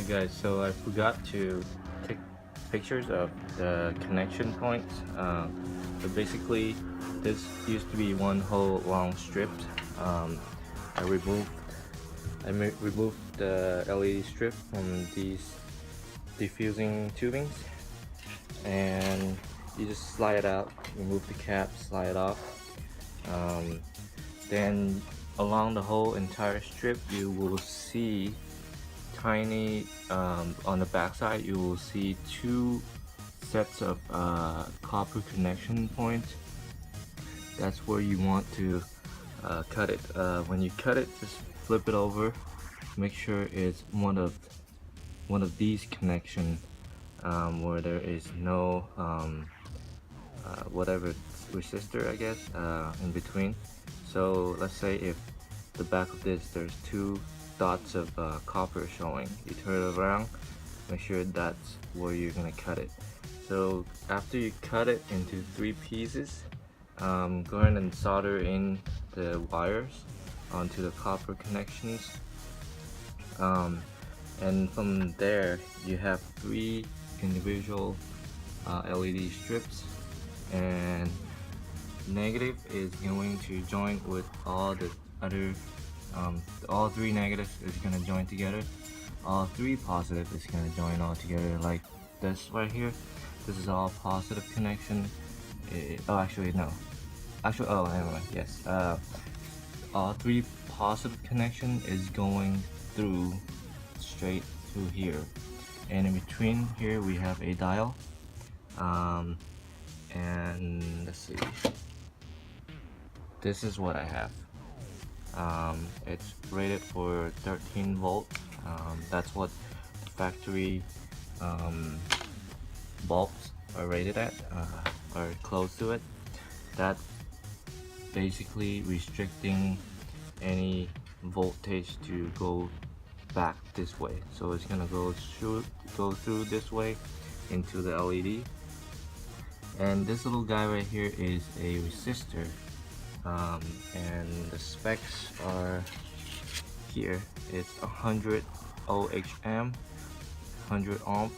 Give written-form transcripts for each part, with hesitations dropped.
Alright guys, so I forgot to take pictures of the connection points. So basically this used to be one whole long strip. I removed the LED strip from these diffusing tubings, and you just slide it out, remove the cap, slide it off. Then along the whole entire strip you will see tiny, on the back side you will see two sets of copper connection points. That's where you want to cut it. When you cut it, just flip it over, make sure it's one of these connections where there is no whatever resistor, I guess, in between. So let's say if the back of this there's two dots of copper showing, you turn it around, make sure that's where you're gonna cut it. So after you cut it into 3 pieces, go ahead and solder in the wires onto the copper connections, and from there you have 3 individual LED strips, and negative is going to join with all the other all 3 negatives is going to join together. All 3 positive is going to join all together, like this right here. This is all positive connection. Oh, actually no, actually, oh, anyway, yes, all 3 positive connection is going through straight through here, and in between here we have a dial, and let's see, this is what I have. It's rated for 13 volts. That's what the factory bulbs are rated at, or close to it. That basically restricting any voltage to go back this way. So it's gonna go through this way into the LED. And this little guy right here is a resistor. And the specs are here. It's 100 OHM, 100 ohms.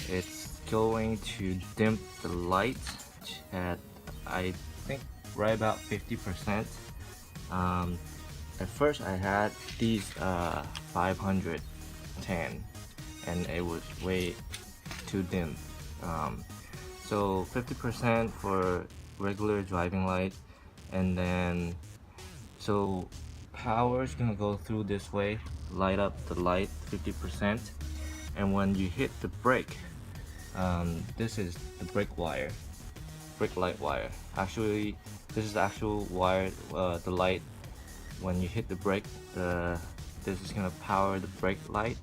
It's going to dim the light at, I think, right about 50%. At first I had these 510 and it was way too dim. So 50% for regular driving light, and then so power is gonna go through this way, light up the light 50%, and when you hit the brake, this is the brake light wire. Actually, this is the actual wire, the light. When you hit the brake, this is gonna power the brake light,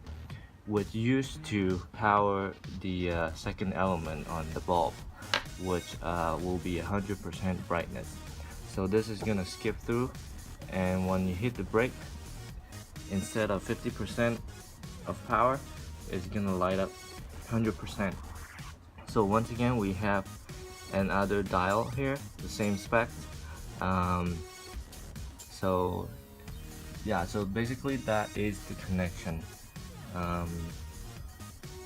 which used to power the second element on the bulb, which will be 100% brightness. So this is gonna skip through, and when you hit the brake, instead of 50% of power, it's gonna light up 100%. So once again we have another dial here, the same spec. So yeah, so basically that is the connection.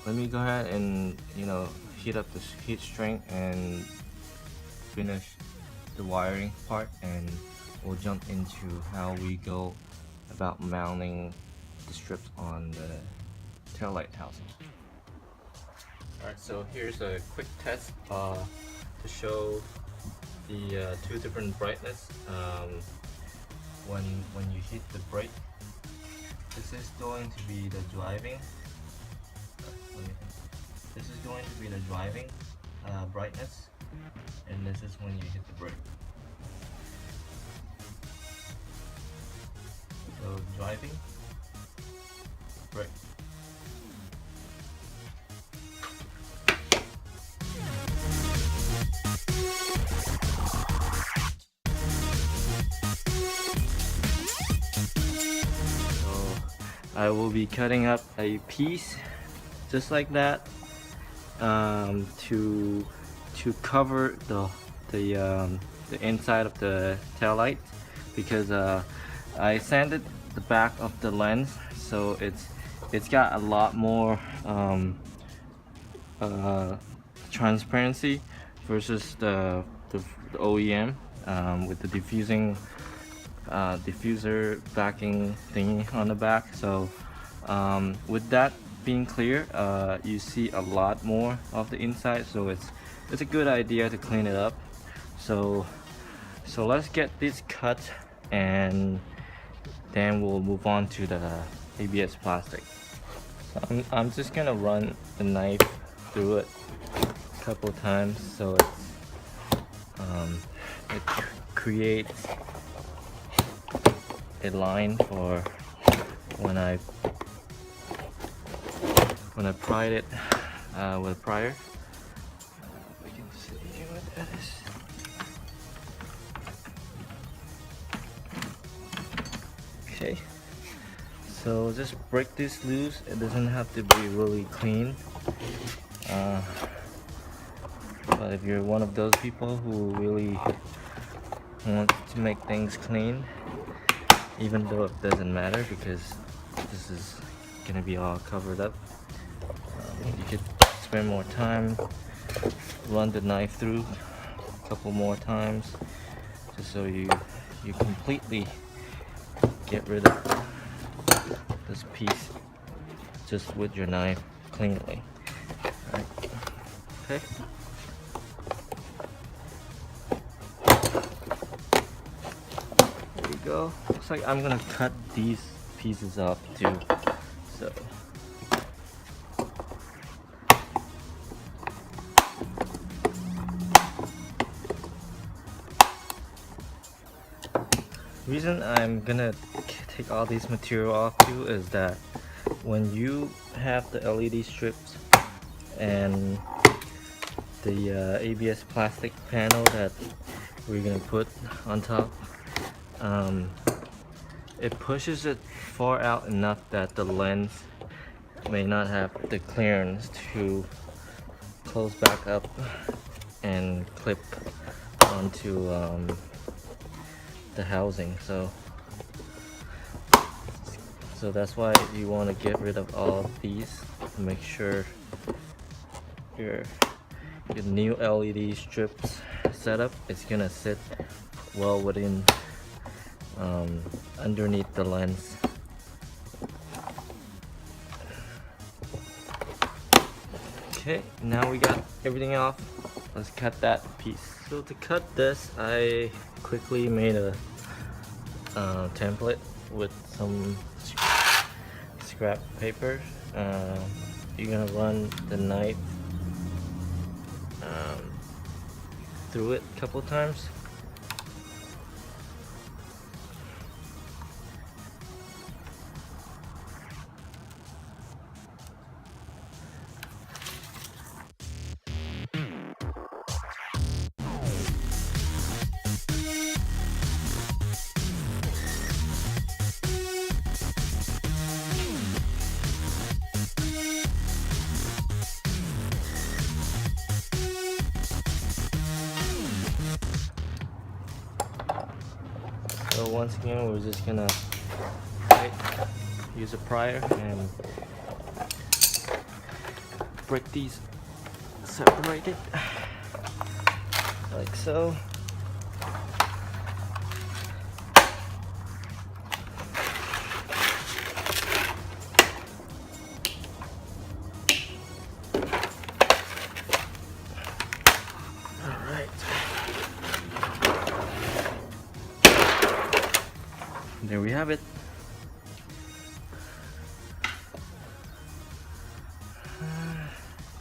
Let me go ahead and heat up this heat shrink and finish the wiring part, and we'll jump into how we go about mounting the strips on the taillight housing. Alright, so here's a quick test to show the 2 different brightness. When you hit the brake, this is going to be the driving. This is going to be the driving brightness, and this is when you hit the brake. So driving, brake. I will be cutting up a piece just like that, to cover the inside of the tail light, because I sanded the back of the lens so it's it's got a lot more transparency versus the OEM with the diffuser backing thingy on the back. So with that being clear, you see a lot more of the inside, so it's a good idea to clean it up. So let's get this cut, and then we'll move on to the ABS plastic. So I'm just gonna run the knife through it a couple times, so it creates a line for when I pried it with a prior. We can see what that is. Okay, so just break this loose. It doesn't have to be really clean, but if you're one of those people who really want to make things clean, even though it doesn't matter because this is gonna be all covered up, you could spend more time, run the knife through a couple more times, just so you completely get rid of this piece just with your knife cleanly. Right. Okay. There you go. Looks like I'm gonna cut these pieces off too. So the reason I'm gonna take all this material off too is that when you have the LED strips and the ABS plastic panel that we're gonna put on top, it pushes it far out enough that the lens may not have the clearance to close back up and clip onto the housing. So that's why you want to get rid of all of these to make sure your new LED strips setup is gonna sit well within underneath the lens. Okay, now we got everything off. Let's cut that piece. So to cut this, I quickly made a template with some scrap paper. You're gonna run the knife through it a couple times. So once again, we're just gonna use a prior and break these separated like so. There we have it.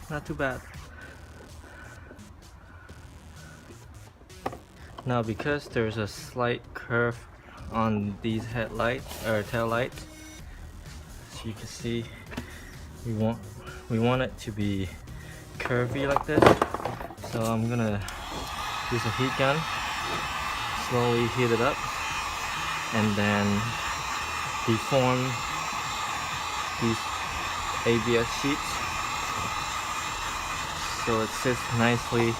Not too bad. Now because there's a slight curve on these headlights or tail lights, as you can see, we want it to be curvy like this. So I'm gonna use a heat gun, slowly heat it up, and then deform these ABS sheets so it sits nicely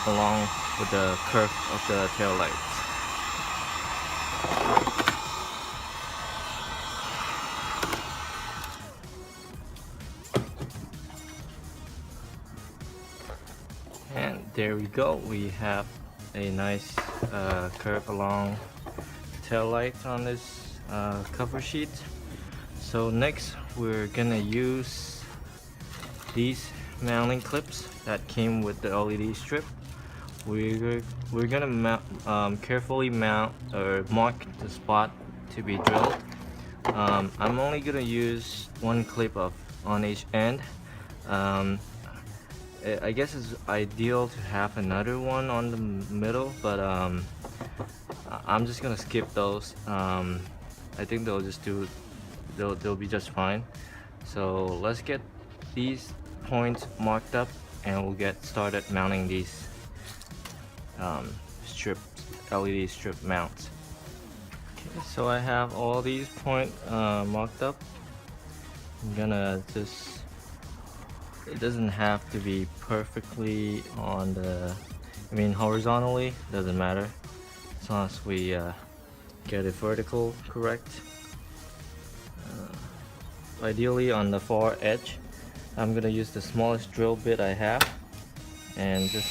along with the curve of the tail lights. there we go. We have a nice curve along tail light on this cover sheet. So next we're gonna use these mounting clips that came with the LED strip. We're gonna carefully mount or mark the spot to be drilled. I'm only gonna use one clip on each end. I guess it's ideal to have another one on the middle, but I'm just gonna skip those. I think they'll be just fine. So let's get these points marked up and we'll get started mounting these LED strip mounts. Okay, so I have all these points marked up. I'm gonna just, it doesn't have to be perfectly on the, horizontally, doesn't matter as long as we get it vertical correct. Ideally on the far edge. I'm gonna use the smallest drill bit I have and just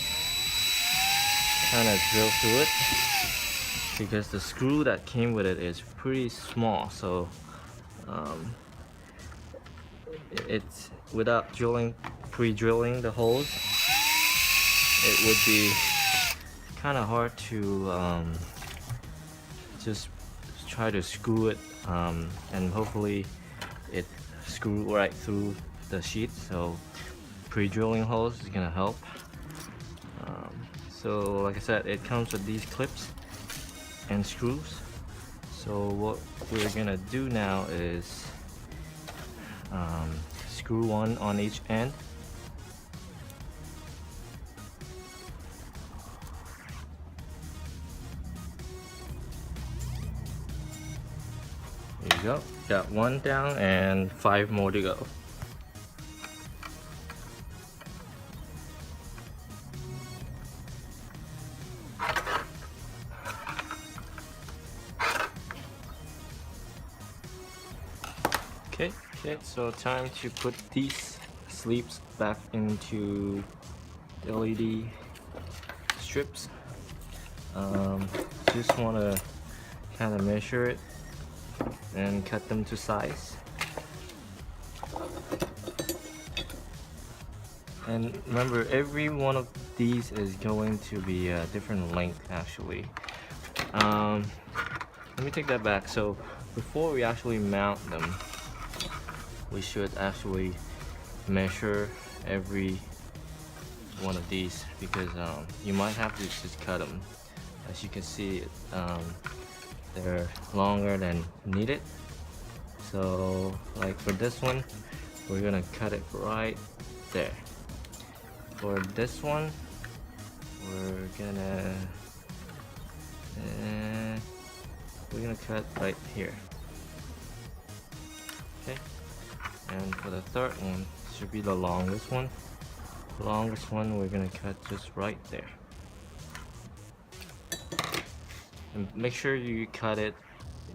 kind of drill through it, because the screw that came with it is pretty small, so it's without pre-drilling the holes, it would be kind of hard to just try to screw it, and hopefully it screw right through the sheet. So pre-drilling holes is gonna help. So like I said, it comes with these clips and screws. So what we're gonna do now is screw one on each end. There you go. Got one down and 5 more to go. Okay, so time to put these sleeves back into the LED strips. Just want to kind of measure it and cut them to size. And remember, every one of these is going to be a different length actually. Let me take that back. So before we actually mount them, we should actually measure every one of these, because you might have to just cut them. As you can see, they're longer than needed. So like for this one, we're gonna cut it right there. For this one, we're gonna cut right here. Okay. And for the third one, should be the longest one. The longest one we're gonna cut just right there. And make sure you cut it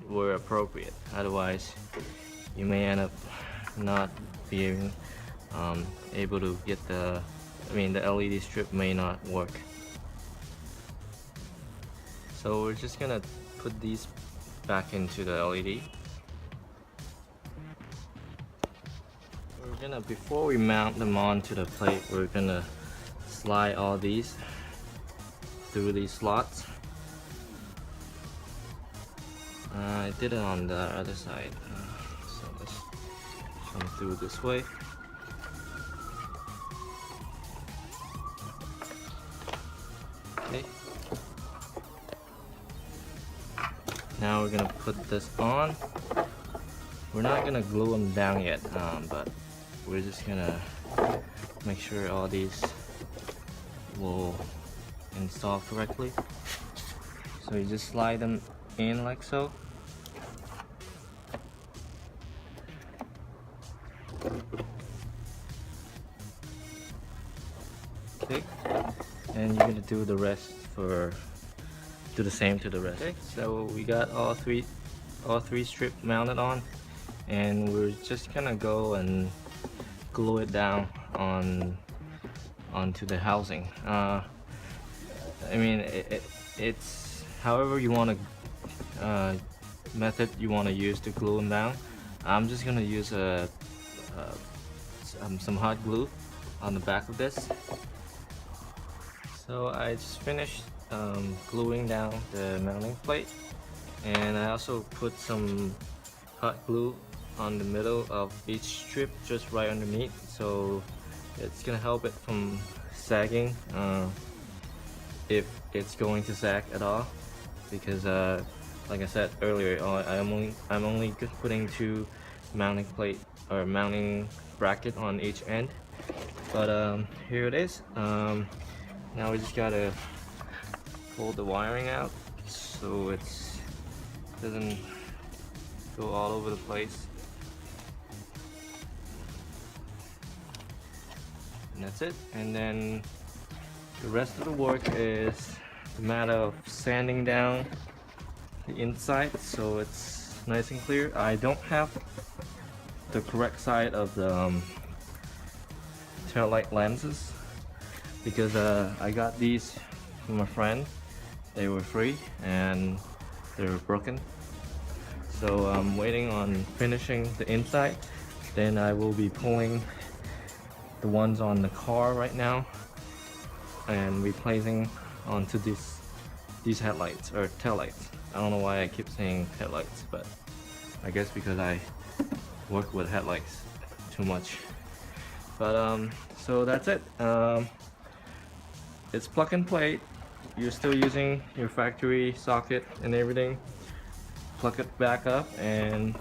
where appropriate. Otherwise, you may end up not being able to get the LED strip may not work. So we're just gonna put these back into the LED. Before we mount them onto the plate, we're gonna slide all these through these slots. I did it on the other side, so let's come through this way. Okay. Now we're gonna put this on. We're not gonna glue them down yet, but we're just gonna make sure all these will install correctly. So you just slide them in like so. Okay, and you're gonna do the rest do the same to the rest. Okay, so we got all three strips mounted on, and we're just gonna go and glue it down onto the housing. I mean, it's however you want to method you want to use to glue them down. I'm just gonna use some hot glue on the back of this. So I just finished gluing down the mounting plate, and I also put some hot glue on the middle of each strip, just right underneath, so it's gonna help it from sagging, if it's going to sag at all, because like I said earlier, I'm only just putting 2 mounting plate or mounting bracket on each end. But here it is. Now we just gotta pull the wiring out so it doesn't go all over the place. And that's it. And then the rest of the work is a matter of sanding down the inside so it's nice and clear. I don't have the correct side of the taillight lenses because I got these from a friend. They were free and they were broken. So I'm waiting on finishing the inside. Then I will be pulling the ones on the car right now and replacing onto these headlights or taillights. I don't know why I keep saying headlights, but I guess because I work with headlights too much. But so that's it. It's plug and play. You're still using your factory socket and everything. Plug it back up and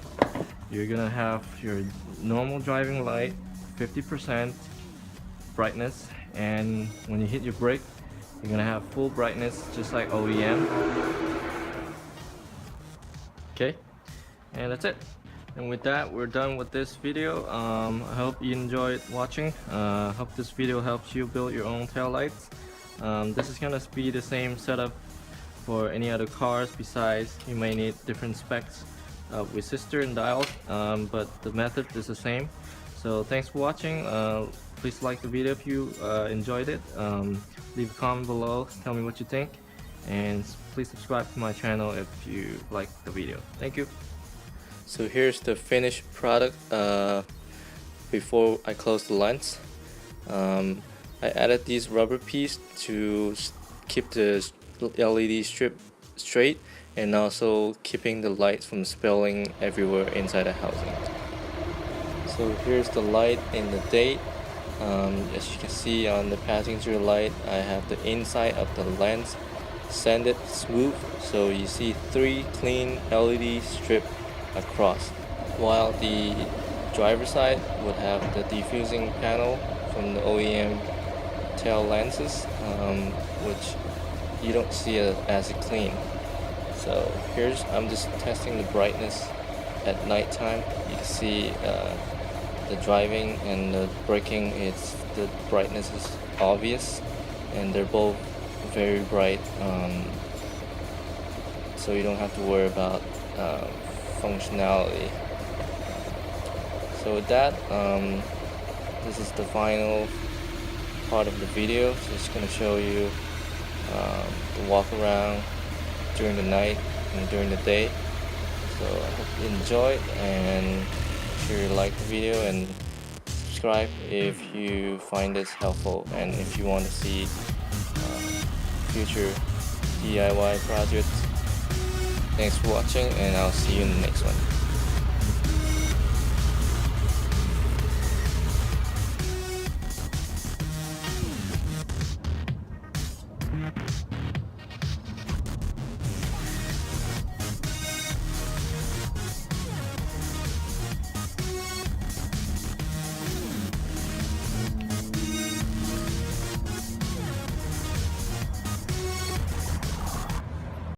you're gonna have your normal driving light, 50% brightness, and when you hit your brake you're gonna have full brightness just like OEM. Okay, and that's it. And with that, we're done with this video. I hope you enjoyed watching. Hope this video helps you build your own taillights. This is gonna be the same setup for any other cars. Besides, you may need different specs of resistor and diode, but the method is the same. So thanks for watching. Please like the video if you enjoyed it. Leave a comment below, tell me what you think, and please subscribe to my channel if you like the video. Thank you. So here's the finished product before I close the lens. I added these rubber pieces to keep the LED strip straight and also keeping the lights from spilling everywhere inside the housing. So here's the light in the day. As you can see on the passenger light, I have the inside of the lens sanded smooth, so you see 3 clean LED strips across, while the driver side would have the diffusing panel from the OEM tail lenses, which you don't see as clean. So I'm just testing the brightness at nighttime. You can see the driving and the braking, the brightness is obvious, and they're both very bright, so you don't have to worry about functionality. So with that, this is the final part of the video. So it's going to show you the walk around during the night and during the day. So I hope you enjoyed, and make sure you like the video and subscribe if you find this helpful, and if you want to see future DIY projects. Thanks for watching, and I'll see you in the next one.